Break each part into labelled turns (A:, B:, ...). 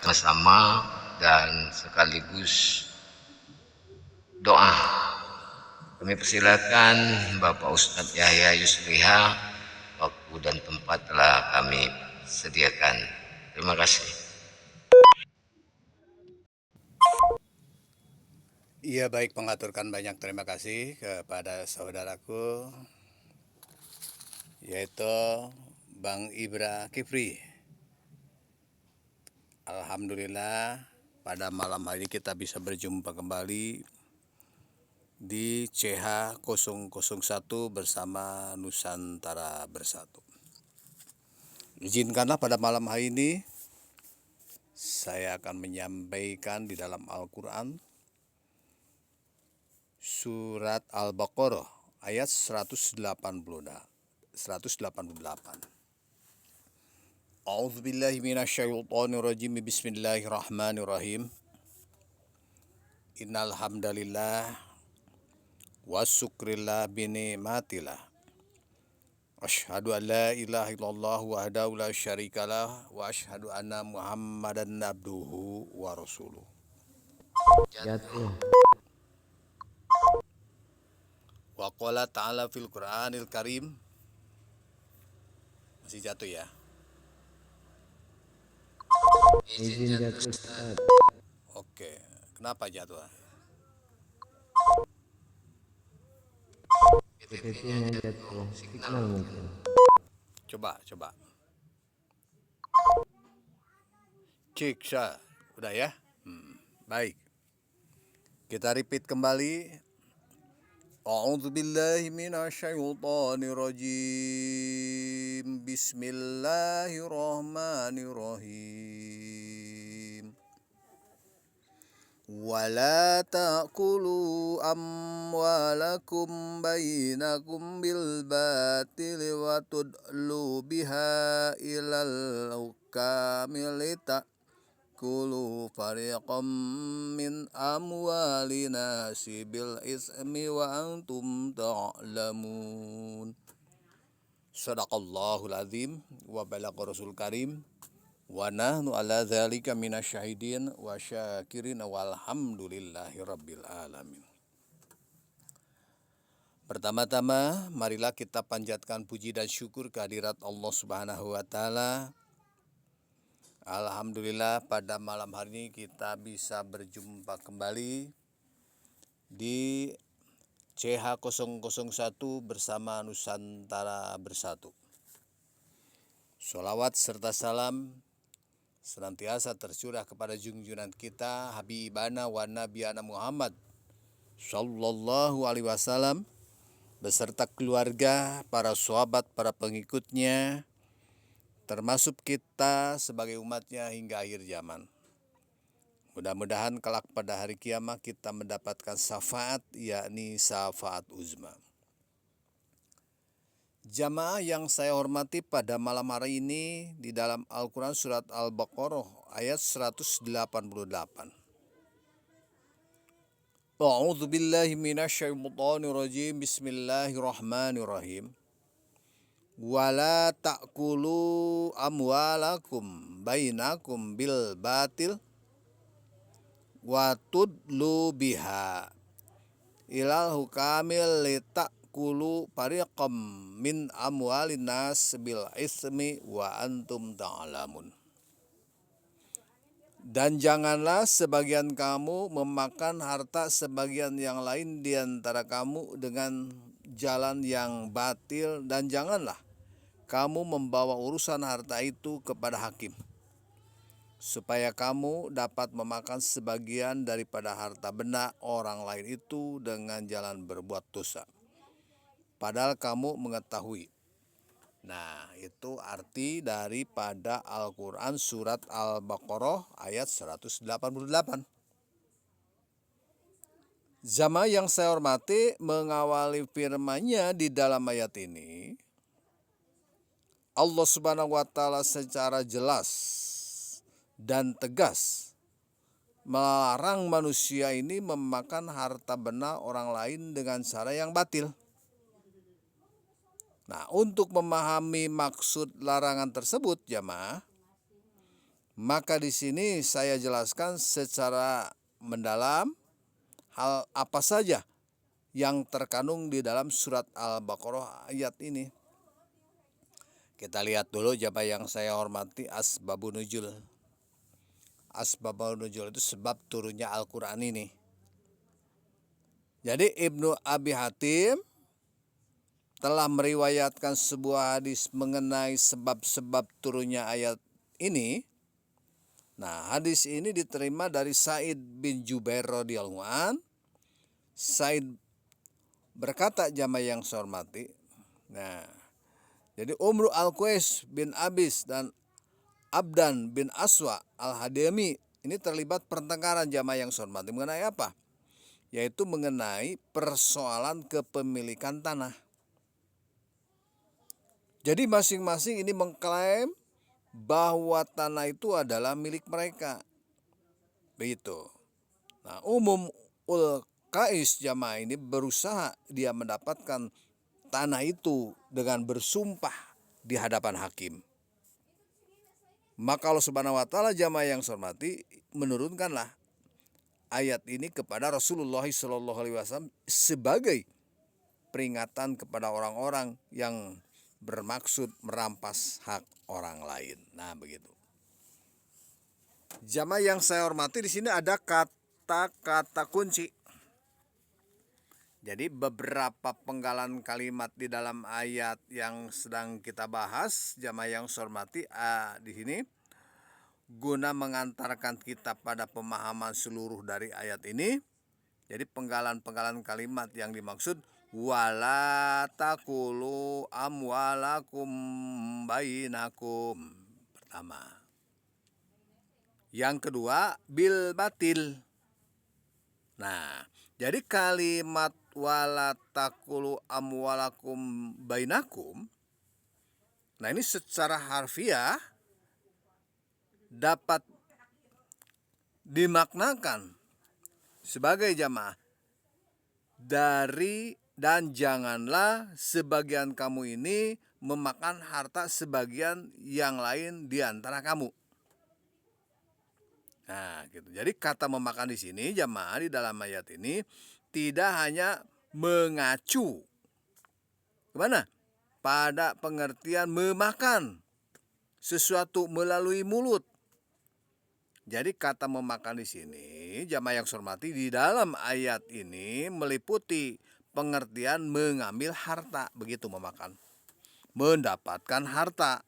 A: bersama dan sekaligus doa. Kami persilakan Bapak Ustadz Yahya Yusliha, waktu dan tempat telah kami sediakan. Terima kasih.
B: Iya baik, mengaturkan banyak terima kasih kepada saudaraku yaitu Bang Ibra Kifri. Alhamdulillah pada malam hari ini kita bisa berjumpa kembali di CH001 bersama Nusantara Bersatu. Izinkanlah pada malam hari ini saya akan menyampaikan di dalam Al-Quran surat Al-Baqarah ayat 188. A'udzubillahi minasyaitonirrajim. Bismillahirrahmanirrahim. Innal hamdalillah wasyukrillah bini'matillah. Asyhadu an la ilaha illallah wahdahu la syarikalah wa asyhadu anna Muhammadan abduhu wa rasuluh.
A: Jatuh.
B: Wa qala ta'ala fil Qur'anil Karim. Masih jatuh ya?
A: Izin jatuh Ustaz.
B: Oke, kenapa jatuh?
A: PTT-nya jatuh. Signal mungkin.
B: Coba. Cek sah. Udah ya? Baik. Kita repeat kembali. A'udzubillahi minasyaitonirrajim. Bismillahirrahmanirrahim. Wala ta'kulu amwalakum bainakum bil batili wa tudlu biha ilal hukami kulu fariqam min amwalin nasi bil ismi wa antum ta'lamun. Sadaqallahul azim wa balagha rasul karim wa nahnu ala dzalika minasyahidin wa syakirin walhamdulillahi rabbil alamin. Pertama-tama marilah kita panjatkan puji dan syukur kehadirat Allah Subhanahu wa taala. Alhamdulillah pada malam hari ini kita bisa berjumpa kembali di CH001 bersama Nusantara Bersatu. Sholawat serta salam senantiasa tercurah kepada junjungan kita Habibana wa Nabiyana Muhammad Sallallahu Alaihi Wasallam beserta keluarga, para sahabat, para pengikutnya, termasuk kita sebagai umatnya hingga akhir zaman. Mudah-mudahan kelak pada hari kiamat kita mendapatkan syafaat, yakni syafaat uzma. Jamaah yang saya hormati, pada malam hari ini di dalam Al-Quran surat Al-Baqarah ayat 188. A'udzu billahi minasyaitonir rajim. Bismillahirrahmanirrahim. Wala ta'kulu amwalakum bainakum bil batil wa tudlu biha ilal hukamil litakulu fariqam min amwalin nas bil ismi wa antum ta'lamun. Dan janganlah sebagian kamu memakan harta sebagian yang lain di antara kamu dengan jalan yang batil, dan janganlah kamu membawa urusan harta itu kepada hakim, supaya kamu dapat memakan sebagian daripada harta benda orang lain itu dengan jalan berbuat dosa, padahal kamu mengetahui. Nah, itu arti daripada Al-Quran surat Al-Baqarah ayat 188. Jamaah yang saya hormati, mengawali firman-Nya di dalam ayat ini, Allah Subhanahu wa taala secara jelas dan tegas melarang manusia ini memakan harta benda orang lain dengan cara yang batil. Nah, untuk memahami maksud larangan tersebut, jamaah, Maka di sini saya jelaskan secara mendalam hal apa saja yang terkandung di dalam surat Al-Baqarah ayat ini. Kita lihat dulu jamaah yang saya hormati asbabun nuzul. Asbabun nuzul itu sebab turunnya Al-Quran ini. Jadi Ibnu Abi Hatim telah meriwayatkan sebuah hadis mengenai sebab-sebab turunnya ayat ini. Nah, hadis ini diterima dari Sa'id bin Jubair radhiyallahu an. Sa'id berkata jamaah yang saya hormati. Nah, jadi Umru Al-Qais bin Abis dan Abdan bin Aswa Al-Hadami ini terlibat pertengkaran jamaah yang saya hormati mengenai apa? Yaitu mengenai persoalan kepemilikan tanah. Jadi masing-masing ini mengklaim bahwa tanah itu adalah milik mereka. Begitu. Nah, Qais jamaah ini berusaha dia mendapatkan tanah itu dengan bersumpah di hadapan hakim. Maka Allah Subhanahu wa taala jamaah yang saya hormati menurunkanlah ayat ini kepada Rasulullah SAW sebagai peringatan kepada orang-orang yang bermaksud merampas hak orang lain. Nah, begitu. Jamaah yang saya hormati di sini ada kata-kata kunci. Jadi beberapa penggalan kalimat di dalam ayat yang sedang kita bahas, jamaah yang saya hormati di sini guna mengantarkan kita pada pemahaman seluruh dari ayat ini. Jadi penggalan-penggalan kalimat yang dimaksud wala taqulu amwalakum bainakum. Pertama. Yang kedua bil batil. Nah, jadi kalimat wala taqulu amwalakum bainakum. Nah, ini secara harfiah dapat dimaknakan sebagai jamaah dari dan janganlah sebagian kamu ini memakan harta sebagian yang lain di antara kamu. Nah, gitu. Jadi kata memakan di sini jamaah di dalam ayat ini tidak hanya mengacu kemana? Pada pengertian memakan sesuatu melalui mulut. Jadi kata memakan di sini jamaah yang saya hormati di dalam ayat ini meliputi pengertian mengambil harta, begitu memakan. Mendapatkan harta,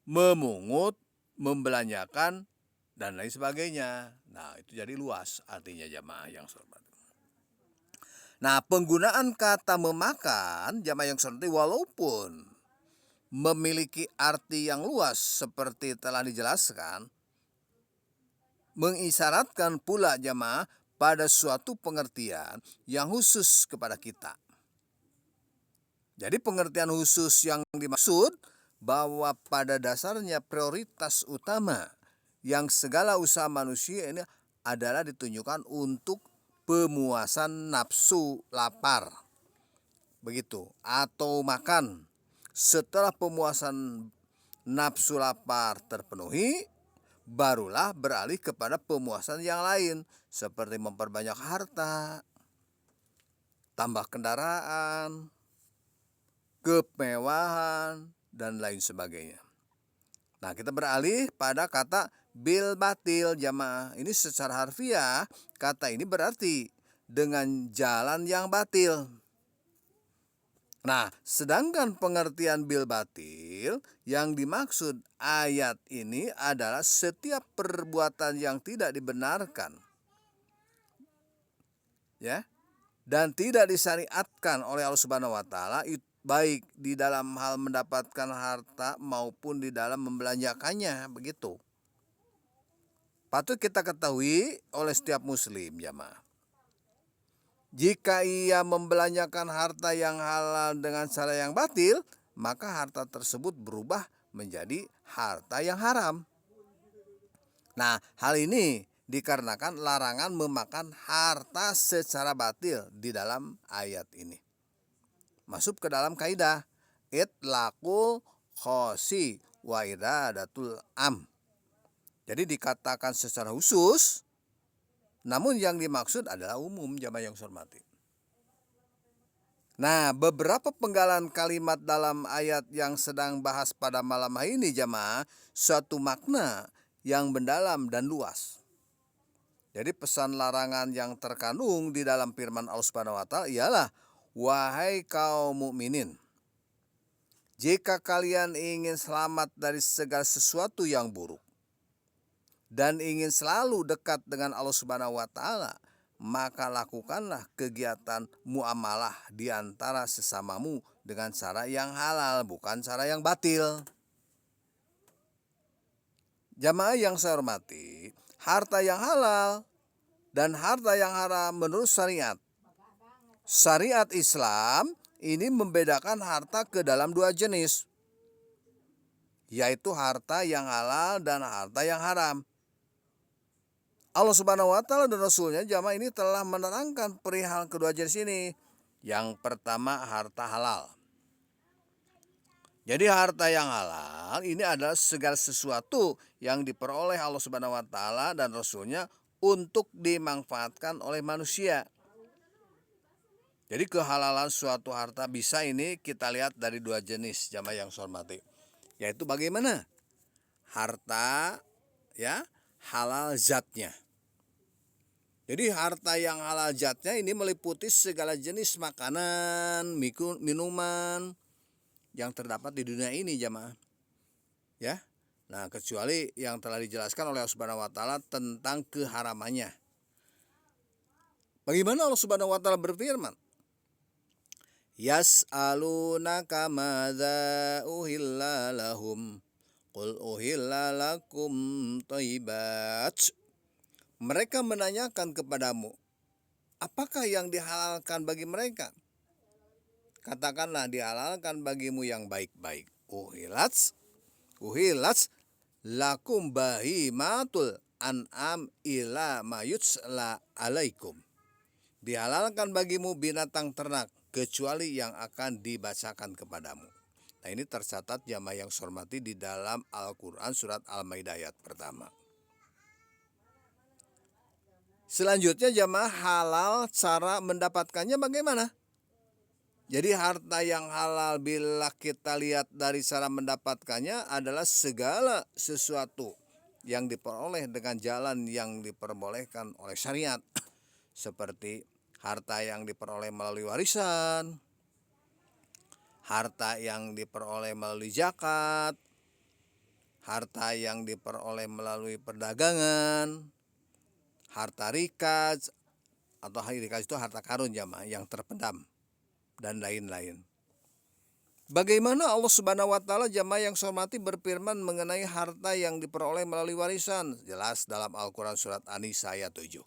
B: memungut, membelanjakan dan lain sebagainya. Nah, itu jadi luas artinya jamaah yang saya hormati. Nah, penggunaan kata memakan jamaah yang saya hormati walaupun memiliki arti yang luas seperti telah dijelaskan, mengisyaratkan pula jamaah pada suatu pengertian yang khusus kepada kita. Jadi pengertian khusus yang dimaksud bahwa pada dasarnya prioritas utama yang segala usaha manusia ini adalah ditunjukkan untuk pemuasan nafsu lapar. Begitu, atau makan. Setelah pemuasan nafsu lapar terpenuhi, barulah beralih kepada pemuasan yang lain seperti memperbanyak harta, tambah kendaraan, kemewahan, dan lain sebagainya. Nah, kita beralih pada kata bil batil jamaah. Ini secara harfiah kata ini berarti dengan jalan yang batil. Nah, sedangkan pengertian bil batil yang dimaksud ayat ini adalah setiap perbuatan yang tidak dibenarkan, ya, dan tidak disyariatkan oleh Allah Subhanahu wa taala, baik di dalam hal mendapatkan harta maupun di dalam membelanjakannya, begitu. Patut kita ketahui oleh setiap muslim jamaah. Jika ia membelanjakan harta yang halal dengan cara yang batil, maka harta tersebut berubah menjadi harta yang haram. Nah, hal ini dikarenakan larangan memakan harta secara batil di dalam ayat ini. Masuk ke dalam kaidah itlaqul khosi wa iradatul am. Jadi dikatakan secara khusus, namun yang dimaksud adalah umum, jamaah yang saya hormati. Nah, beberapa penggalan kalimat dalam ayat yang sedang bahas pada malam hari ini, jamaah, suatu makna yang mendalam dan luas. Jadi pesan larangan yang terkandung di dalam firman Allah Subhanahu wa taala ialah, wahai kaum mukminin, jika kalian ingin selamat dari segala sesuatu yang buruk dan ingin selalu dekat dengan Allah Subhanahu wa taala, maka lakukanlah kegiatan muamalah di antara sesamamu dengan cara yang halal, bukan cara yang batil. Jamaah yang saya hormati, harta yang halal dan harta yang haram menurut syariat. Syariat Islam ini membedakan harta ke dalam dua jenis, yaitu harta yang halal dan harta yang haram. Allah Subhanahu wa taala dan Rasulnya, jamaah, ini telah menerangkan perihal kedua jenis ini. Yang pertama, harta halal. Jadi harta yang halal ini adalah segala sesuatu yang diperoleh Allah Subhanahu wa taala dan Rasulnya untuk dimanfaatkan oleh manusia. Jadi kehalalan suatu harta bisa ini kita lihat dari dua jenis, jamaah yang saya hormati. Yaitu bagaimana? Harta ya halal zatnya. Jadi harta yang halal zatnya ini meliputi segala jenis makanan, minuman yang terdapat di dunia ini, jamaah. Ya. Nah, kecuali yang telah dijelaskan oleh Allah Subhanahu wa taala tentang keharamannya. Bagaimana Allah Subhanahu wa taala berfirman? Yas'alunaka madza uhilla lahum qul uhilla lakum thayyibat. Mereka menanyakan kepadamu, apakah yang dihalalkan bagi mereka? Katakanlah, dihalalkan bagimu yang baik-baik. Uhilats lakum bahimatul an'am ila mayutsla alaikum. Dihalalkan bagimu binatang ternak kecuali yang akan dibacakan kepadamu. Nah, ini tercatat, jamaah yang saya hormati, di dalam Al-Quran surat Al-Maidah ayat pertama. Selanjutnya, jamaah, halal cara mendapatkannya bagaimana? Jadi harta yang halal bila kita lihat dari cara mendapatkannya adalah segala sesuatu yang diperoleh dengan jalan yang diperbolehkan oleh syariat. Seperti harta yang diperoleh melalui warisan, harta yang diperoleh melalui zakat, harta yang diperoleh melalui perdagangan, harta rikaz, atau rikaz itu harta karun, jamaah, yang terpendam, dan lain-lain. Bagaimana Allah Subhanahu wa taala, jamaah yang saya hormati, berfirman mengenai harta yang diperoleh melalui warisan? Jelas dalam Al-Quran surat An-Nisa ayat 7.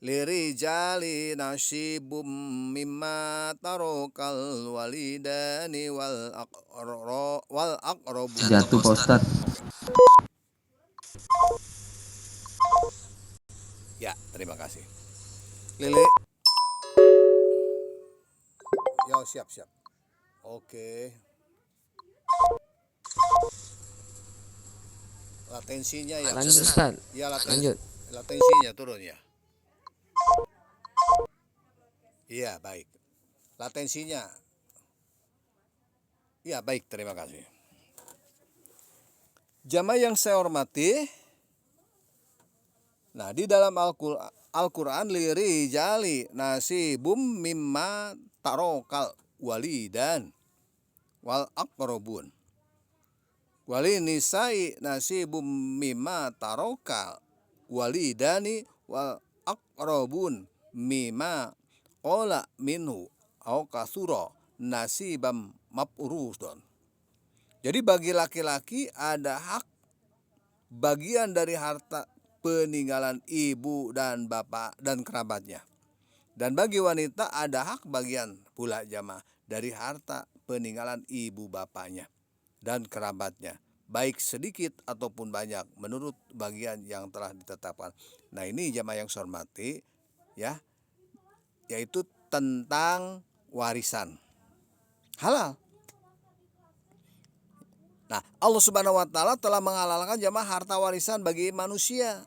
B: Lirijali nasibum mimma tarokal walidani wal aqrabu.
A: Jatuh, Pak Ustadz.
B: Ya, terima kasih. Lili. Yo, siap. Oke. Latensinya ya.
A: Lanjut, Ustadz.
B: Ya,
A: Lanjut.
B: latensinya turun ya. Iya, baik. Latensinya. Ya, baik, terima kasih. Jamaah yang saya hormati, nah, di dalam Al-Quran lirijali nasibum mimma tarokal walidan wal aqrabun wali nisai nasibum mimma tarokal walidani wal aqrabun mimma qala minhu au kasura nasibam maf'urudun. Jadi bagi laki-laki ada hak bagian dari harta peninggalan ibu dan bapak dan kerabatnya. Dan bagi wanita ada hak bagian pula, jamaah, dari harta peninggalan ibu bapaknya dan kerabatnya, baik sedikit ataupun banyak menurut bagian yang telah ditetapkan. Nah, ini jamaah yang saya hormati, ya, yaitu tentang warisan halal. Nah, Allah Subhanahu wa taala telah menghalalkan jamaah harta warisan bagi manusia.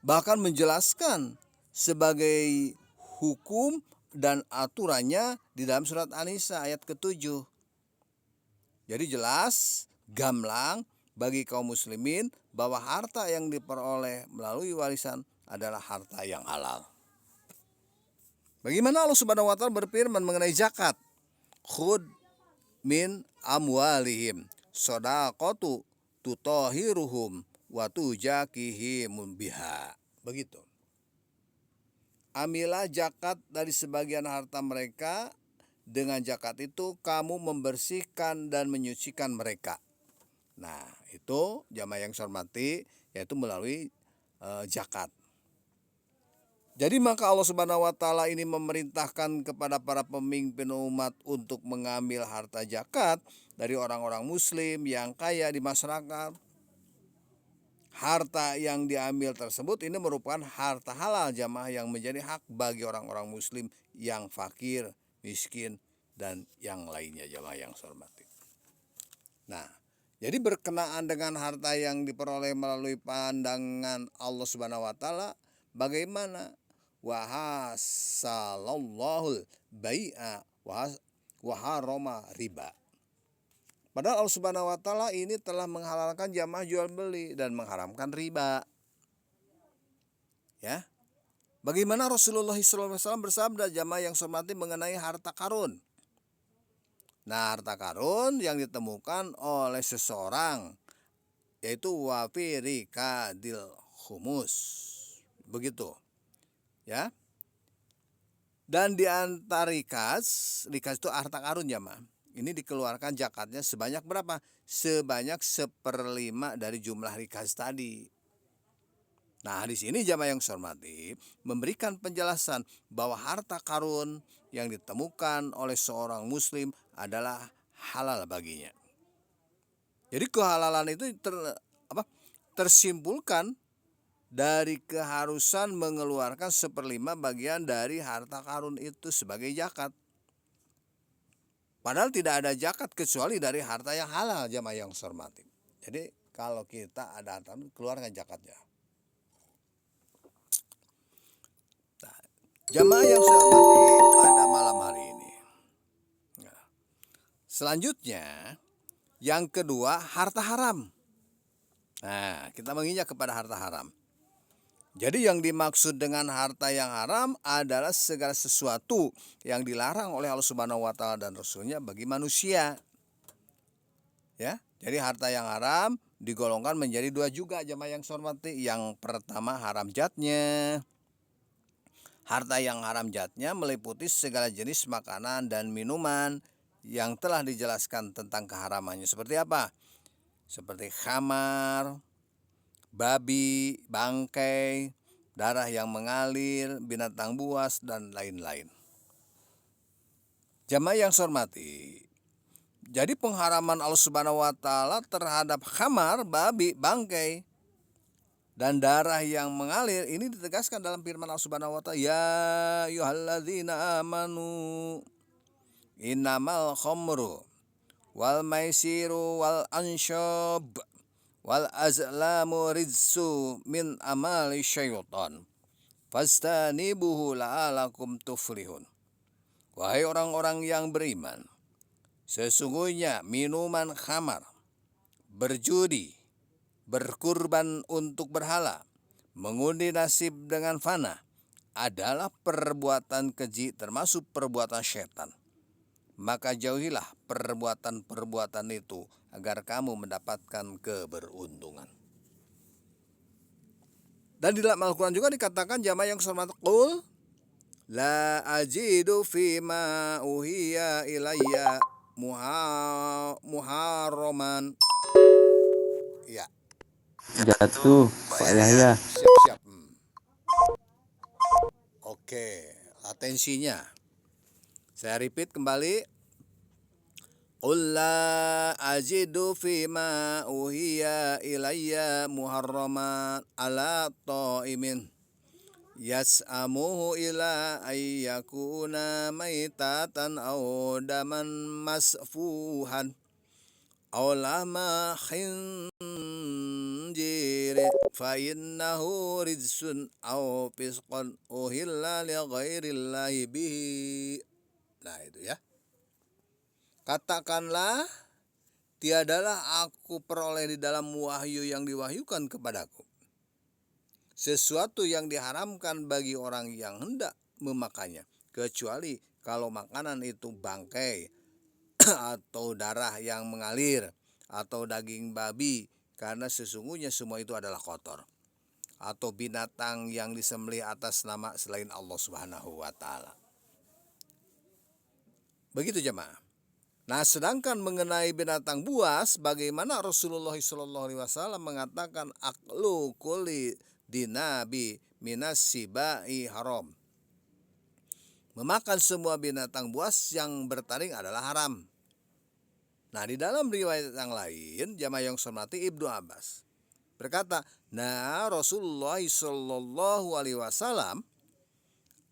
B: Bahkan menjelaskan sebagai hukum dan aturannya di dalam surat An-Nisa ayat ke-7. Jadi jelas, gamblang bagi kaum muslimin bahwa harta yang diperoleh melalui warisan adalah harta yang halal. Bagaimana Allah Subhanahu wa taala berfirman mengenai zakat? Khud min amwalihim shadaqatu tutahhiruhum wa tujakihim biha. Begitu. Ambillah zakat dari sebagian harta mereka, dengan zakat itu kamu membersihkan dan menyucikan mereka. Nah, itu jamaah yang saya hormati, yaitu melalui zakat. Jadi maka Allah Subhanahu wa taala ini memerintahkan kepada para pemimpin umat untuk mengambil harta zakat dari orang-orang muslim yang kaya di masyarakat. Harta yang diambil tersebut ini merupakan harta halal jamaah yang menjadi hak bagi orang-orang muslim yang fakir, miskin, dan yang lainnya jamaah yang saya hormati. Nah, jadi berkenaan dengan harta yang diperoleh melalui pandangan Allah Subhanahu wa taala, bagaimana? Wa hasallallahu bai'a wa harama riba. Padahal Allah Subhanahu wa taala ini telah menghalalkan jamaah jual beli dan mengharamkan riba. Ya. Bagaimana Rasulullah SAW bersabda jamaah yang saya hormati mengenai harta karun? Nah, harta karun yang ditemukan oleh seseorang yaitu wafirikadil humus. Begitu. Ya. Dan di antara rikas itu harta karun jamaah. Ini dikeluarkan zakatnya sebanyak berapa? Sebanyak 1/5 dari jumlah rikas tadi. Nah, di sini jamaah yang saya hormati memberikan penjelasan bahwa harta karun yang ditemukan oleh seorang muslim adalah halal baginya. Jadi kehalalan itu tersimpulkan dari keharusan mengeluarkan 1/5 bagian dari harta karun itu sebagai zakat. Padahal tidak ada zakat kecuali dari harta yang halal jamaah yang saya hormati. Jadi kalau kita ada harta keluarkan zakatnya. Nah, jamaah yang saya hormati pada malam hari ini. Nah, selanjutnya yang kedua harta haram. Nah, kita menginjak kepada harta haram. Jadi yang dimaksud dengan harta yang haram adalah segala sesuatu yang dilarang oleh Allah Subhanahu wa taala dan Rasulnya bagi manusia. Ya, jadi harta yang haram digolongkan menjadi 2 juga jamaah yang saya hormati. Yang pertama haram zatnya. Harta yang haram zatnya meliputi segala jenis makanan dan minuman yang telah dijelaskan tentang keharamannya. Seperti apa? Seperti khamar, babi, bangkai, darah yang mengalir, binatang buas, dan lain-lain. Jamaah yang saya hormati, jadi pengharaman Allah Subhanahu wa taala terhadap khamar, babi, bangkai, dan darah yang mengalir ini ditegaskan dalam firman Allah Subhanahu wa taala, ya ayyuhalladzina amanu innamal khamru wal maisiru wal ansyab wal azlamu rizsu min amali syaitan fastanibuhu la'alakum tuflihun. Wahai orang-orang yang beriman, sesungguhnya minuman khamar, berjudi, berkurban untuk berhala, mengundi nasib dengan fana adalah perbuatan keji termasuk perbuatan syaitan. Maka jauhilah perbuatan-perbuatan itu agar kamu mendapatkan keberuntungan. Dan di dalam Al-Quran juga dikatakan jamaah yang saya hormati, qul la ajidu fima uhiya ilayya muharraman. Ya.
A: Jatuh, Pak Yahya.
B: Siap-siap. Oke, atensinya. Saya repeat kembali. Qul la ajidu fima uhiya ilayya muharraman ala ta'imin yas'amuhu ila ayyakuna maitatan aw daman masfuhan aw lama khinjir fa innahu rijsun aw fisqan uhilla li ghairillahi bihi. Nah itu ya. Katakanlah, tiadalah aku peroleh di dalam wahyu yang diwahyukan kepadaku sesuatu yang diharamkan bagi orang yang hendak memakannya, kecuali kalau makanan itu bangkai atau darah yang mengalir atau daging babi, karena sesungguhnya semua itu adalah kotor, atau binatang yang disembelih atas nama selain Allah Subhanahu wa taala. Begitu jemaah. Nah, sedangkan mengenai binatang buas, bagaimana Rasulullah SAW mengatakan aklu kulli dinabi minas sibai haram. Memakan semua binatang buas yang bertaring adalah haram. Nah, di dalam riwayat yang lain, jamaah yang hormati, Ibnu Abbas berkata, nah Rasulullah SAW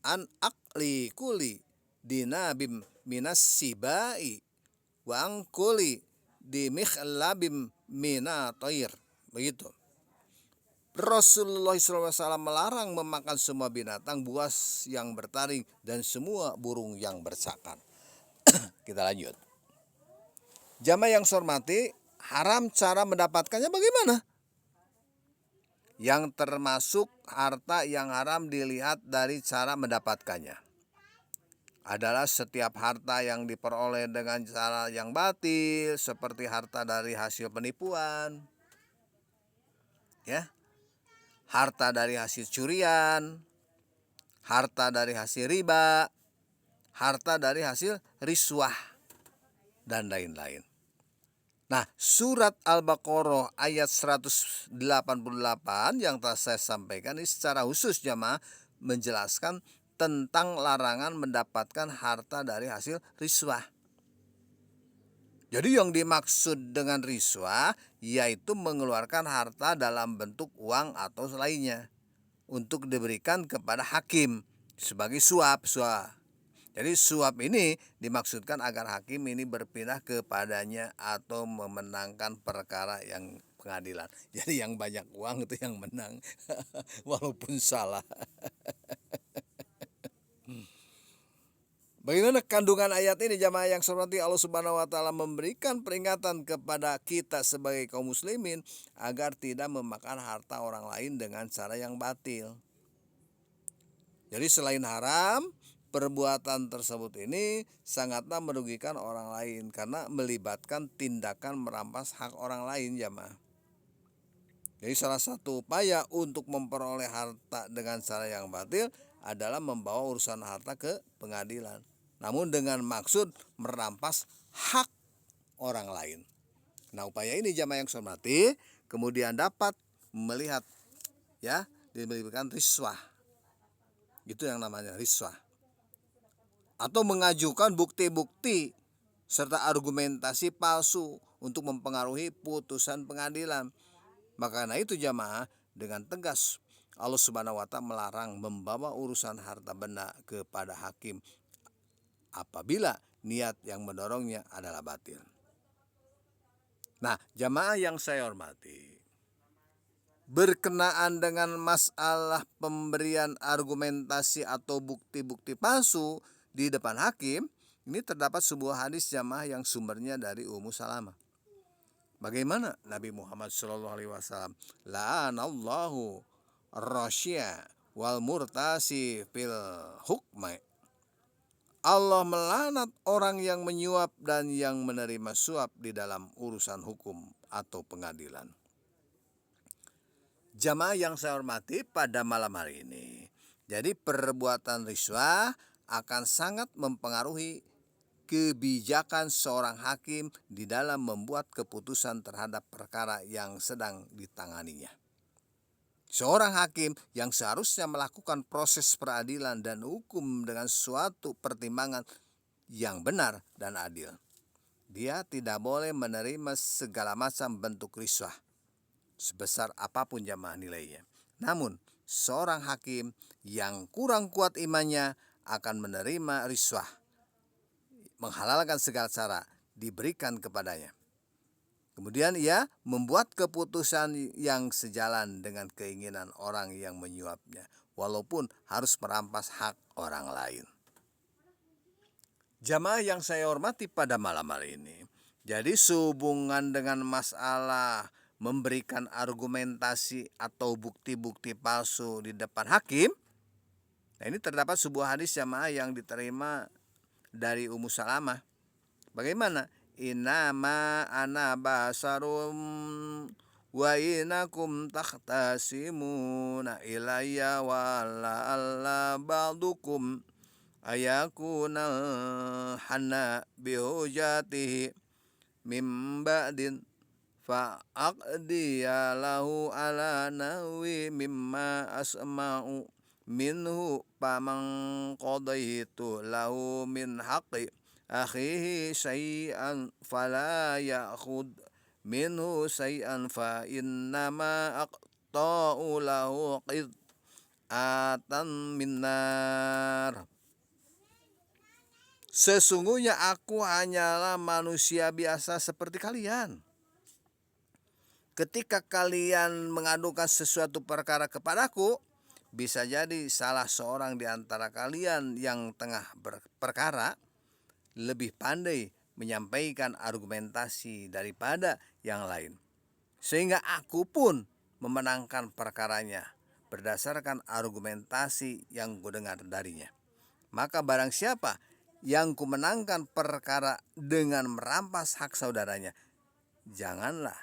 B: an akli kuli dinabim minas sibai wa angkuli di mikhlabim minatoir. Begitu. Rasulullah SAW melarang memakan semua binatang buas yang bertaring dan semua burung yang bersakar. Kita lanjut. Jamaah yang hormati, haram cara mendapatkannya bagaimana? Yang termasuk harta yang haram dilihat dari cara mendapatkannya adalah setiap harta yang diperoleh dengan cara yang batil, seperti harta dari hasil penipuan, ya, harta dari hasil curian, harta dari hasil riba, harta dari hasil riswah, dan lain-lain. Nah, surat Al-Baqarah ayat 188 yang telah saya sampaikan ini secara khusus jamaah menjelaskan tentang larangan mendapatkan harta dari hasil riswah. Jadi yang dimaksud dengan riswah yaitu mengeluarkan harta dalam bentuk uang atau lainnya untuk diberikan kepada hakim sebagai suap. Jadi suap ini dimaksudkan agar hakim ini berpindah kepadanya atau memenangkan perkara yang pengadilan. Jadi yang banyak uang itu yang menang walaupun salah. Bagaimana kandungan ayat ini jamaah yang hormati? Allah Subhanahu wa taala memberikan peringatan kepada kita sebagai kaum muslimin agar tidak memakan harta orang lain dengan cara yang batil. Jadi selain haram, perbuatan tersebut ini sangatlah merugikan orang lain karena melibatkan tindakan merampas hak orang lain jamaah. Jadi salah satu upaya untuk memperoleh harta dengan cara yang batil adalah membawa urusan harta ke pengadilan. Namun dengan maksud merampas hak orang lain. Nah, upaya ini jamaah yang saya hormati kemudian dapat melihat ya diberikan riswah. Itu yang namanya riswah. Atau mengajukan bukti-bukti serta argumentasi palsu untuk mempengaruhi putusan pengadilan. Maka karena itu jamaah dengan tegas Allah Subhanahu wa taala melarang membawa urusan harta benda kepada hakim apabila niat yang mendorongnya adalah batil. Nah, jamaah yang saya hormati, berkenaan dengan masalah pemberian argumentasi atau bukti-bukti palsu di depan hakim, ini terdapat sebuah hadis jamaah yang sumbernya dari Ummu Salamah. Bagaimana Nabi Muhammad SAW, la'anallahu rasya wal murtasi fil hukmai. Allah melaknat orang yang menyuap dan yang menerima suap di dalam urusan hukum atau pengadilan. Jamaah yang saya hormati pada malam hari ini, jadi perbuatan riswah akan sangat mempengaruhi kebijakan seorang hakim di dalam membuat keputusan terhadap perkara yang sedang ditanganinya. Seorang hakim yang seharusnya melakukan proses peradilan dan hukum dengan suatu pertimbangan yang benar dan adil. Dia tidak boleh menerima segala macam bentuk riswah, sebesar apapun jamaah nilainya. Namun, seorang hakim yang kurang kuat imannya akan menerima riswah, menghalalkan segala cara diberikan kepadanya. Kemudian ia membuat keputusan yang sejalan dengan keinginan orang yang menyuapnya, walaupun harus merampas hak orang lain. Jamaah yang saya hormati pada malam hari ini, jadi sehubungan dengan masalah memberikan argumentasi atau bukti-bukti palsu di depan hakim, nah ini terdapat sebuah hadis jamaah yang diterima dari Ummu Salamah. Bagaimana? Innama ana basarum wa inakum takhtasimuna ilayya wa alla ba'dukum ayakunal hana bihujatihi mim ba'din fa'aqdiya lahu ala nawi mimma asma'u minhu paman qadaitu lahu min haqqi akhihi syai'an fala ya'khud minhu syai'an fa innama aqta'u lahu qit'atan minnar. Sesungguhnya aku hanyalah manusia biasa seperti kalian. Ketika kalian mengadukan sesuatu perkara kepadaku, bisa jadi salah seorang di antara kalian yang tengah berperkara lebih pandai menyampaikan argumentasi daripada yang lain, sehingga aku pun memenangkan perkaranya berdasarkan argumentasi yang kudengar darinya. Maka barang siapa yang kumenangkan perkara dengan merampas hak saudaranya, janganlah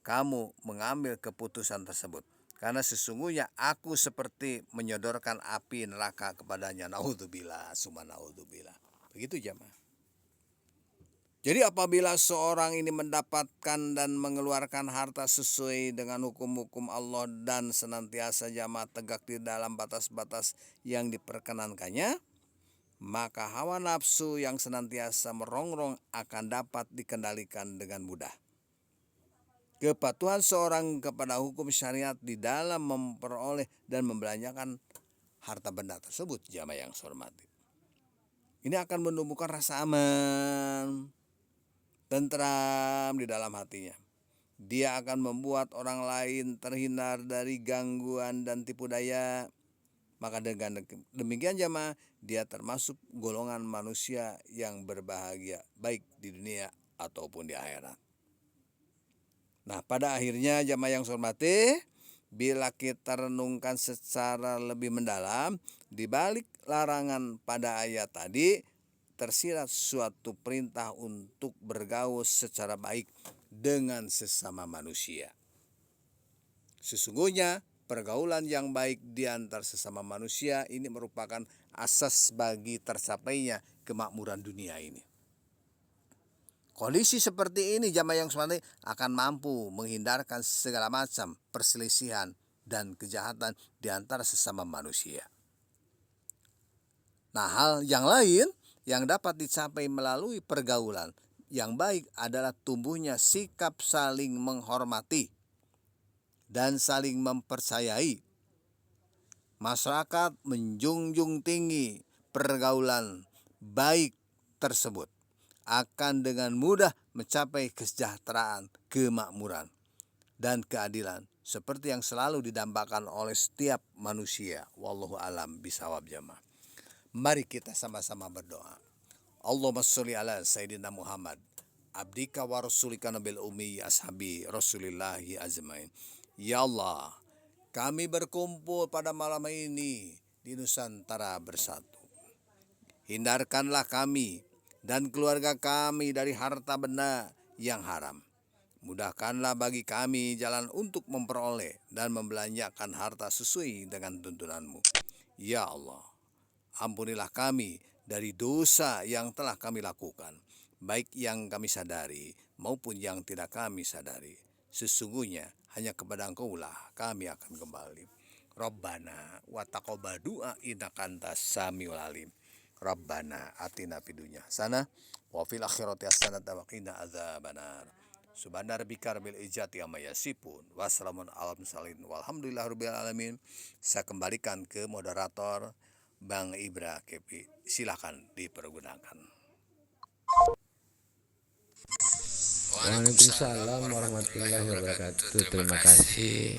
B: kamu mengambil keputusan tersebut, karena sesungguhnya aku seperti menyodorkan api neraka kepadanya. Naudzubillah, summa naudzubillah. Begitu jamaah. Jadi apabila seorang ini mendapatkan dan mengeluarkan harta sesuai dengan hukum-hukum Allah dan senantiasa jamaah tegak di dalam batas-batas yang diperkenankannya, maka hawa nafsu yang senantiasa merongrong akan dapat dikendalikan dengan mudah. Kepatuhan seorang kepada hukum syariat di dalam memperoleh dan membelanjakan harta benda tersebut, jamaah yang saya hormati, ini akan menumbuhkan rasa aman, tentram di dalam hatinya. Dia akan membuat orang lain terhindar dari gangguan dan tipu daya. Maka dengan demikian jamaah, dia termasuk golongan manusia yang berbahagia baik di dunia ataupun di akhirat. Nah, pada akhirnya jamaah yang saya hormati, bila kita renungkan secara lebih mendalam, di balik larangan pada ayat tadi tersirat suatu perintah untuk bergaul secara baik dengan sesama manusia. Sesungguhnya pergaulan yang baik di antar sesama manusia ini merupakan asas bagi tercapainya kemakmuran dunia ini. Kondisi seperti ini jamaah yang sekalian akan mampu menghindarkan segala macam perselisihan dan kejahatan di antara sesama manusia. Nah, hal yang lain yang dapat dicapai melalui pergaulan yang baik adalah tumbuhnya sikap saling menghormati dan saling mempercayai. Masyarakat menjunjung tinggi pergaulan baik tersebut akan dengan mudah mencapai kesejahteraan, kemakmuran, dan keadilan seperti yang selalu didambakan oleh setiap manusia. Wallahu alam bisawab jamaah. Mari kita sama-sama berdoa. Allahumma sholli ala Sayyidina Muhammad abdika wa rasulika nabil ummi ashabi rasulillahi azmain. Ya Allah, kami berkumpul pada malam ini di Nusantara Bersatu. Hindarkanlah kami dan keluarga kami dari harta benda yang haram. Mudahkanlah bagi kami jalan untuk memperoleh dan membelanjakan harta sesuai dengan tuntunanmu. Ya Allah, ampunilah kami dari dosa yang telah kami lakukan, baik yang kami sadari maupun yang tidak kami sadari. Sesungguhnya hanya kepada Engkau-lah kami akan kembali. Rabbana wa taqabbal du'a innaka antas samiul alim. Rabbana atina fid dunya hasanah wa fil akhirati hasanah wa qina adzabannar. Subhana rabbika rabbil izzati amma yasifun wa salamun alal mursalin walhamdulillahirabbil alamin. Saya kembalikan ke moderator Bang Ibra Kepi. Silakan dipergunakan.
A: Waalaikumsalam warahmatullahi wabarakatuh. Terima kasih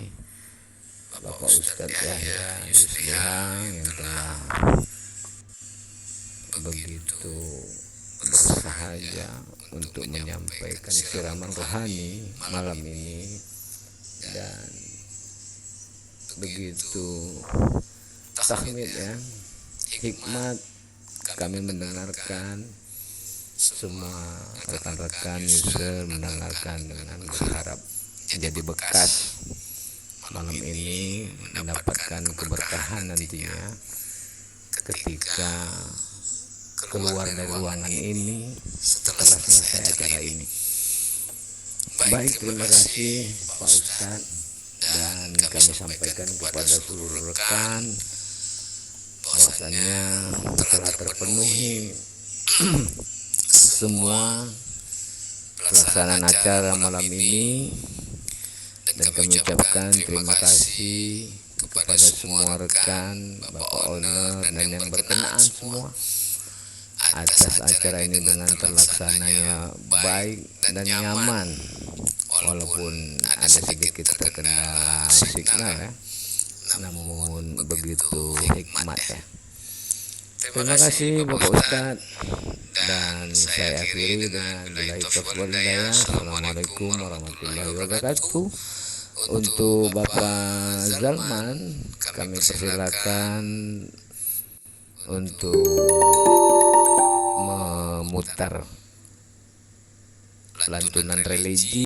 A: Bapak Ustadz Yahya Yuslihang yang telah begitu bersahaja untuk menyampaikan siraman rohani malam ini, dan begitu tahmid ya, hikmat kami mendengarkan, semua rekan-rekan user mendengarkan dengan berharap jadi bekas malam ini, mendapatkan keberkahan nantinya ketika keluar dari ruangan ini setelah selesai acara ini. Baik, terima kasih Pak Ustadz, dan kami sampaikan kepada seluruh rekan bahwasanya telah terpenuhi semua pelaksanaan acara malam ini, dan kami ucapkan terima kasih kepada semua rekan, Bapak Owner, dan yang berkenaan semua atas acara ini dengan terlaksananya baik dan nyaman, walaupun ada sedikit terkendala signal ya, namun begitu hikmat ya. Terima kasih Bapak Ustadz, dan saya akhiri dengan billahi taufiq wal hidayah. Assalamualaikum warahmatullahi wabarakatuh. Untuk Bapak Zalman kami persilakan untuk memutar lantunan religi